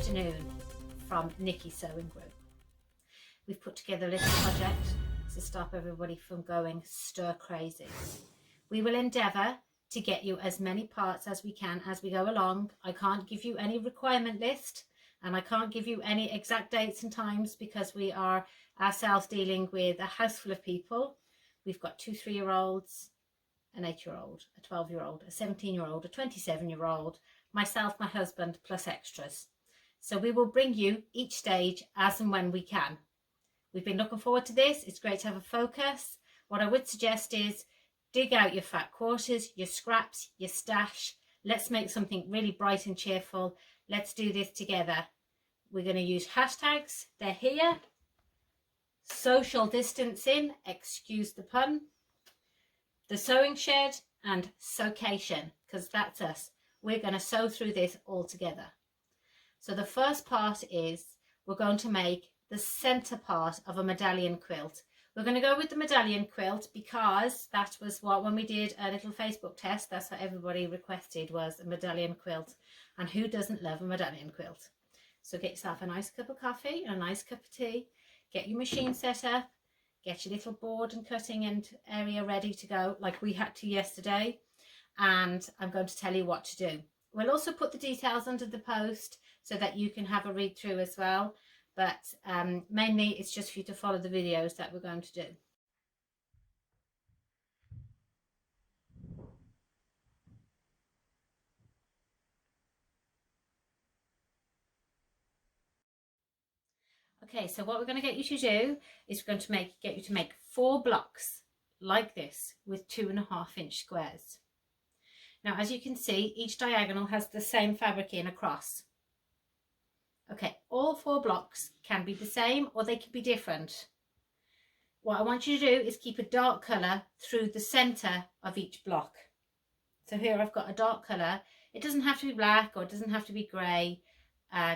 afternoon from Nikki's Sewing Group. We've put together a little project to stop everybody from going stir crazy. We will endeavour to get you as many parts as we can as we go along. I can't give you any requirement list and I can't give you any exact dates and times because we are ourselves dealing with a house full of people. We've got 2 3-year-olds, an 8-year-old, a 12-year-old, a 17-year-old, a 27-year-old, myself, my husband, plus extras. So we will bring you each stage as and when we can. We've been looking forward to this. It's great to have a focus. What I would suggest is dig out your fat quarters, your scraps, your stash. Let's make something really bright and cheerful. Let's do this together. We're going to use hashtags. They're here. Social distancing, excuse the pun. The sewing shed and Sewcial, because that's us. We're going to sew through this all together. So the first part is we're going to make the centre part of a medallion quilt. We're going to go with the medallion quilt because that was what, when we did a little Facebook test, that's what everybody requested, was a medallion quilt. And who doesn't love a medallion quilt? So get yourself a nice cup of coffee and a nice cup of tea. Get your machine set up. Get your little board and cutting and area ready to go like we had to yesterday. And I'm going to tell you what to do. We'll also put the details under the post so that you can have a read through as well. But mainly it's just for you to follow the videos that we're going to do. Okay, so what we're going to get you to do is we're going to get you to make 4 blocks like this with 2.5-inch squares. Now, as you can see, each diagonal has the same fabric in across. Okay, all 4 blocks can be the same or they can be different. What I want you to do is keep a dark colour through the centre of each block. So here I've got a dark colour. It doesn't have to be black or it doesn't have to be grey.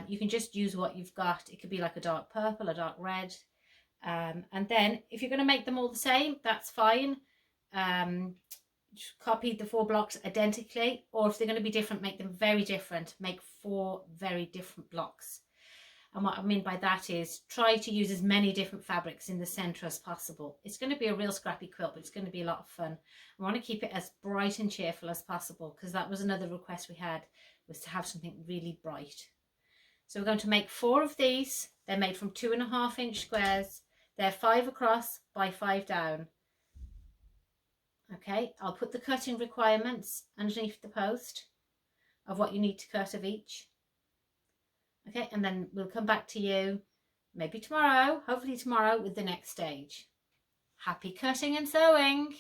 You can just use what you've got. It could be like a dark purple, a dark red. And then if you're going to make them all the same, that's fine. Copy the 4 blocks identically, or if they're going to be different, make them very different. Make 4 very different blocks. And what I mean by that is try to use as many different fabrics in the centre as possible. It's going to be a real scrappy quilt, but it's going to be a lot of fun. I want to keep it as bright and cheerful as possible because that was another request we had, was to have something really bright. So we're going to make 4 of these. They're made from 2.5-inch squares. They're 5 across by 5 down. Okay, I'll put the cutting requirements underneath the post of what you need to cut of each. Okay, and then we'll come back to you maybe tomorrow, hopefully tomorrow, with the next stage. Happy cutting and sewing!